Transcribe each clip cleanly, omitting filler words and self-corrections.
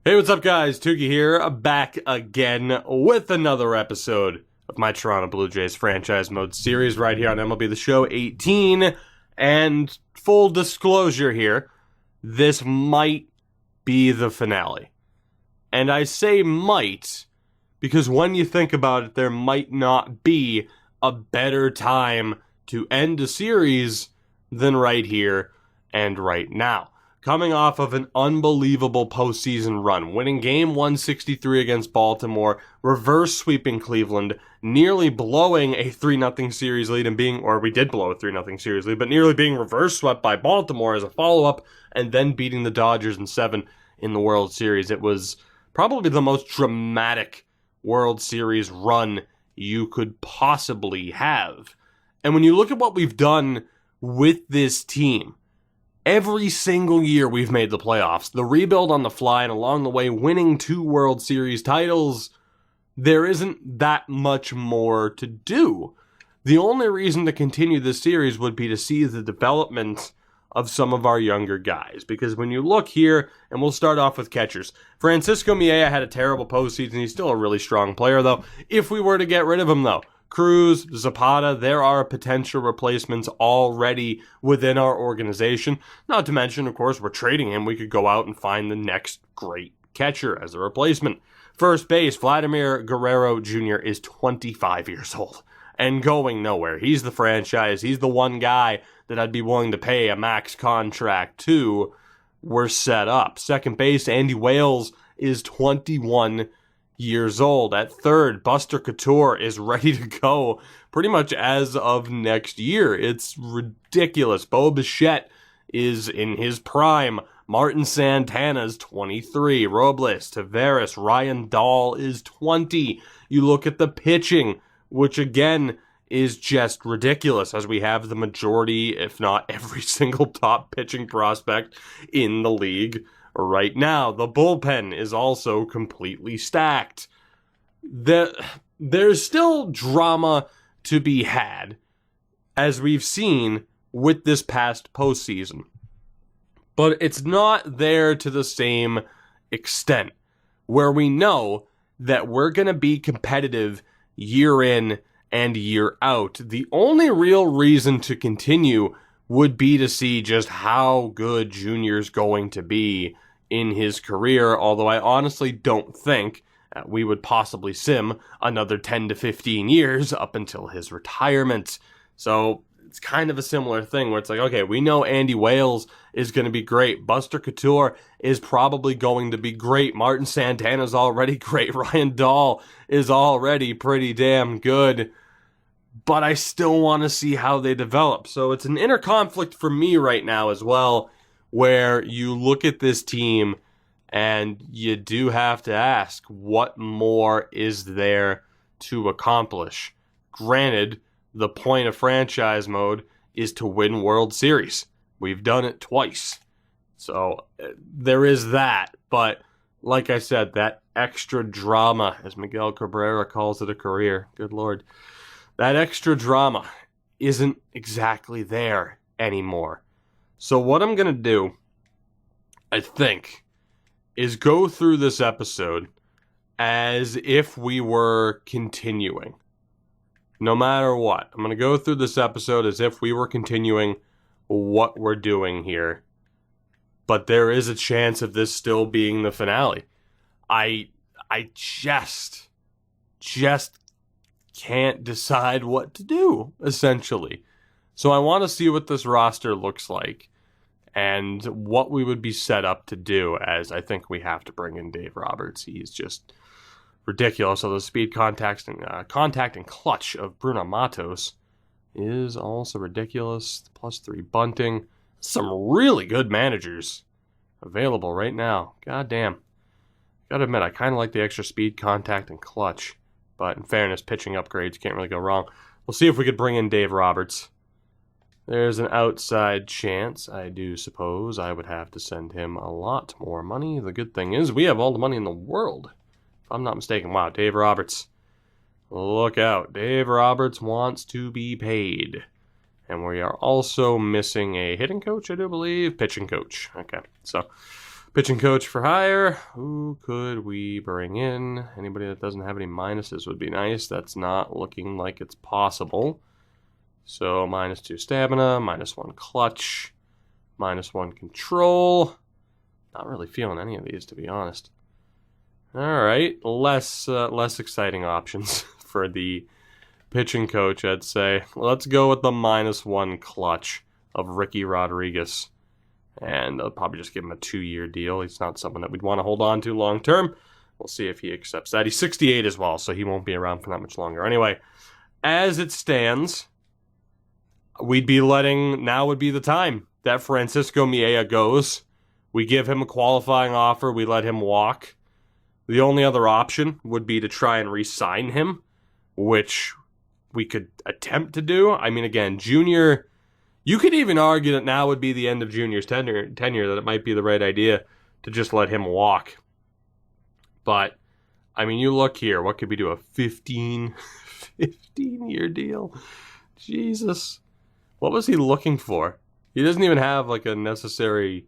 Hey, what's up, guys? Tukey here, back again with another episode of my Toronto Blue Jays franchise mode series right here on MLB The Show 18. And full disclosure here, this might be the finale. And I say might because when you think about it, there might not be a better time to end a series than right here and right now. Coming off of an unbelievable postseason run, winning Game 163 against Baltimore, reverse sweeping Cleveland, nearly blowing a 3-0 series lead and we did blow a 3-0 series lead, but nearly being reverse swept by Baltimore as a follow-up, and then beating the Dodgers in 7 in the World Series. It was probably the most dramatic World Series run you could possibly have. And when you look at what we've done with this team, every single year we've made the playoffs, the rebuild on the fly, and along the way winning 2 World Series titles, there isn't that much more to do. The only reason to continue this series would be to see the development of some of our younger guys. Because when you look here, and we'll start off with catchers, Francisco Miella had a terrible postseason. He's still a really strong player, though. If we were to get rid of him, though, Cruz, Zapata, there are potential replacements already within our organization. Not to mention, of course, we're trading him. We could go out and find the next great catcher as a replacement. First base, Vladimir Guerrero Jr. is 25 years old and going nowhere. He's the franchise. He's the one guy that I'd be willing to pay a max contract to. We're set up. Second base, Andy Wales is 21 years old. At third, Buster Couture is ready to go pretty much as of next year. It's ridiculous. Bo Bichette is in his prime. Martin Santana's 23. Robles, Taveras, Ryan Dahl is 20. You look at the pitching, which again is just ridiculous, as we have the majority, if not every single top pitching prospect in the league right now. The bullpen is also completely stacked. There's still drama to be had, as we've seen with this past postseason. But it's not there to the same extent, where we know that we're going to be competitive year in and year out. The only real reason to continue would be to see just how good Junior's going to be in his career, although I honestly don't think we would possibly sim another 10 to 15 years up until his retirement. So it's kind of a similar thing where it's like, okay, we know Andy Wales is going to be great. Buster Couture is probably going to be great. Martin Santana's already great. Ryan Dahl is already pretty damn good. But I still want to see how they develop. So it's an inner conflict for me right now as well, where you look at this team and you do have to ask, what more is there to accomplish? Granted, the point of franchise mode is to win World Series. We've done it twice. So there is that. But like I said, that extra drama, as Miguel Cabrera calls it, a career. Good Lord. That extra drama isn't exactly there anymore. So what I'm going to do, I think, is go through this episode as if we were continuing. No matter what. I'm going to go through this episode as if we were continuing what we're doing here. But there is a chance of this still being the finale. I just can't decide what to do, essentially. So I want to see what this roster looks like and what we would be set up to do, as I think we have to bring in Dave Roberts. He's just ridiculous. So the speed contact and clutch of Bruno Matos is also ridiculous. +3 bunting. Some really good managers available right now. God damn. Gotta admit, I kind of like the extra speed, contact, and clutch. But in fairness, pitching upgrades can't really go wrong. We'll see if we could bring in Dave Roberts. There's an outside chance. I do suppose I would have to send him a lot more money. The good thing is we have all the money in the world, if I'm not mistaken. Wow, Dave Roberts. Look out. Dave Roberts wants to be paid. And we are also missing a hitting coach, I do believe. Pitching coach. Okay, so Pitching coach for hire. Who could we bring in? Anybody that doesn't have any minuses would be nice. That's not looking like it's possible. So -2 stamina, -1 clutch, -1 control. Not really feeling any of these, to be honest. All right, less exciting options for the pitching coach, I'd say. Let's go with the -1 clutch of Ricky Rodriguez. And I'll probably just give him a 2-year deal. He's not someone that we'd want to hold on to long term. We'll see if he accepts that. He's 68 as well, so he won't be around for that much longer. Anyway, as it stands, now would be the time that Francisco Miella goes. We give him a qualifying offer. We let him walk. The only other option would be to try and re-sign him, which we could attempt to do. I mean, again, Junior, you could even argue that now would be the end of Junior's tenure, that it might be the right idea to just let him walk. But, I mean, you look here. What could we do? A 15-year deal? Jesus. What was he looking for? He doesn't even have, like, a necessary...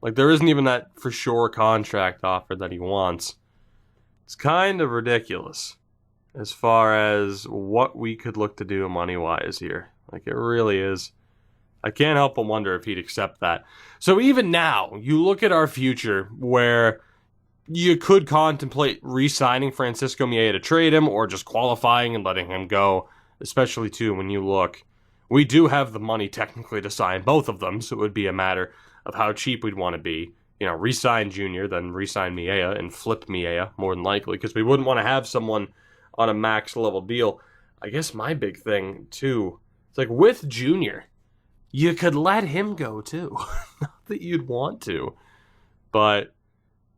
Like, there isn't even that for sure contract offer that he wants. It's kind of ridiculous as far as what we could look to do money-wise here. Like, it really is. I can't help but wonder if he'd accept that. So even now, you look at our future where you could contemplate re-signing Francisco Miella to trade him or just qualifying and letting him go, especially, too, when you look. We do have the money, technically, to sign both of them, so it would be a matter of how cheap we'd want to be. You know, re-sign Junior, then re-sign Miella and flip Miella, more than likely, because we wouldn't want to have someone on a max-level deal. I guess my big thing, too, it's like with Junior, you could let him go, too. Not that you'd want to, but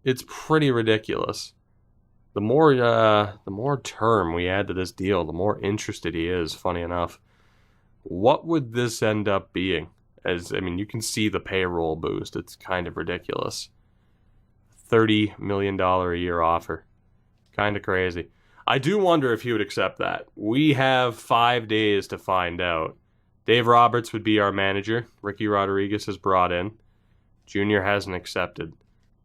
it's pretty ridiculous. The more term we add to this deal, the more interested he is, funny enough. What would this end up being? You can see the payroll boost. It's kind of ridiculous. $30 million a year offer. Kind of crazy. I do wonder if he would accept that. We have 5 days to find out. Dave Roberts would be our manager. Ricky Rodriguez is brought in. Junior hasn't accepted.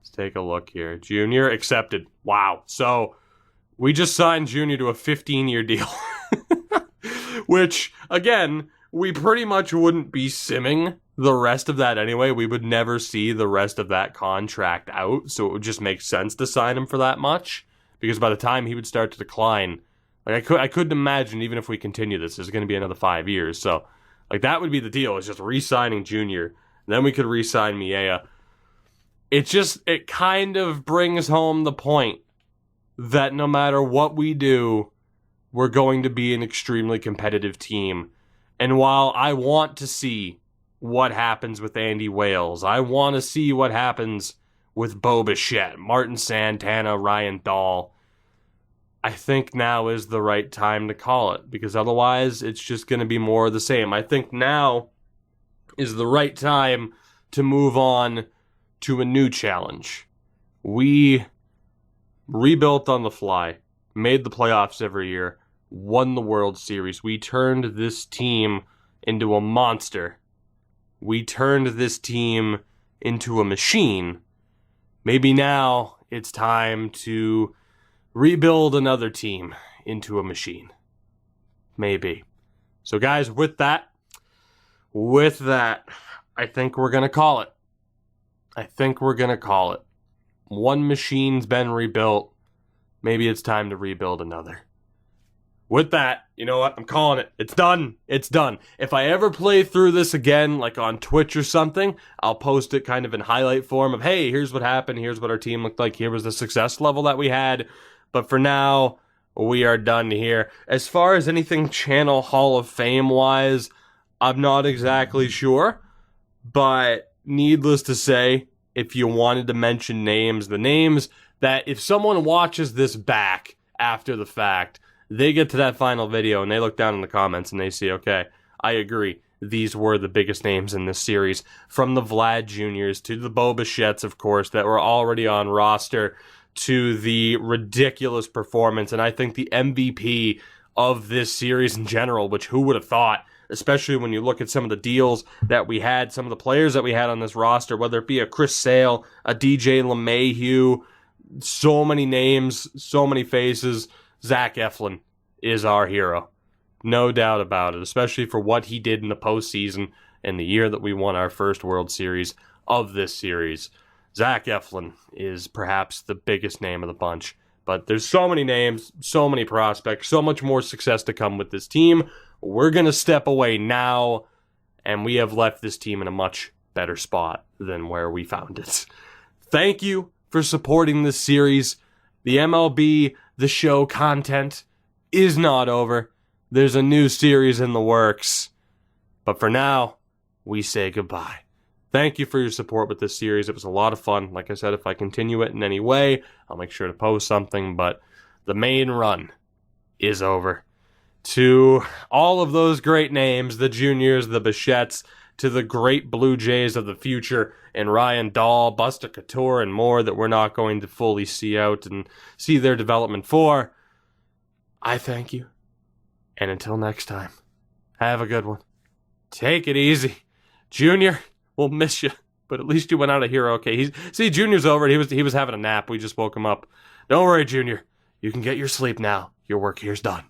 Let's take a look here. Junior accepted. Wow. So we just signed Junior to a 15-year deal. Which, again, we pretty much wouldn't be simming the rest of that anyway. We would never see the rest of that contract out, so it would just make sense to sign him for that much. Because by the time he would start to decline, like I couldn't imagine, even if we continue this, there's going to be another 5 years. So, like, that would be the deal, is just re-signing Junior. Then we could re-sign Miella. It kind of brings home the point that no matter what we do, we're going to be an extremely competitive team. And while I want to see what happens with Andy Wales, I want to see what happens with Bo Bichette, Martin Santana, Ryan Dahl, I think now is the right time to call it, because otherwise it's just going to be more of the same. I think now is the right time to move on to a new challenge. We rebuilt on the fly, made the playoffs every year, won the World Series. We turned this team into a monster. We turned this team into a machine. Maybe now it's time to rebuild another team into a machine. Maybe. So guys, with that, I think we're going to call it. One machine's been rebuilt. Maybe it's time to rebuild another. With that, you know what? I'm calling it. It's done. It's done. If I ever play through this again, like on Twitch or something, I'll post it kind of in highlight form of, hey, here's what happened. Here's what our team looked like. Here was the success level that we had. But for now, we are done here. As far as anything Channel Hall of Fame-wise, I'm not exactly sure. But needless to say, if you wanted to mention names, the names that if someone watches this back after the fact, they get to that final video and they look down in the comments and they see, okay, I agree. These were the biggest names in this series. From the Vlad Juniors to the Bo Bichettes, of course, that were already on roster, to the ridiculous performance. And I think the MVP of this series in general, which who would have thought especially when you look at some of the deals that we had, some of the players that we had on this roster, whether it be a Chris Sale, a DJ LeMahieu, so many names, so many faces. Zach Eflin is our hero. No doubt about it, especially for what he did in the postseason and the year that we won our first World Series of this series. Zach Eflin is perhaps the biggest name of the bunch. But there's so many names, so many prospects, so much more success to come with this team. We're going to step away now, and we have left this team in a much better spot than where we found it. Thank you for supporting this series. The MLB The Show content is not over. There's a new series in the works. But for now, we say goodbye. Thank you for your support with this series. It was a lot of fun. Like I said, if I continue it in any way, I'll make sure to post something. But the main run is over. To all of those great names, the Juniors, the Bichettes, to the great Blue Jays of the future, and Ryan Dahl, Buster Couture, and more that we're not going to fully see out and see their development for, I thank you. And until next time, have a good one. Take it easy. Junior, we'll miss you, but at least you went out of here okay. Junior's over. He was having a nap. We just woke him up. Don't worry, Junior. You can get your sleep now. Your work here's done.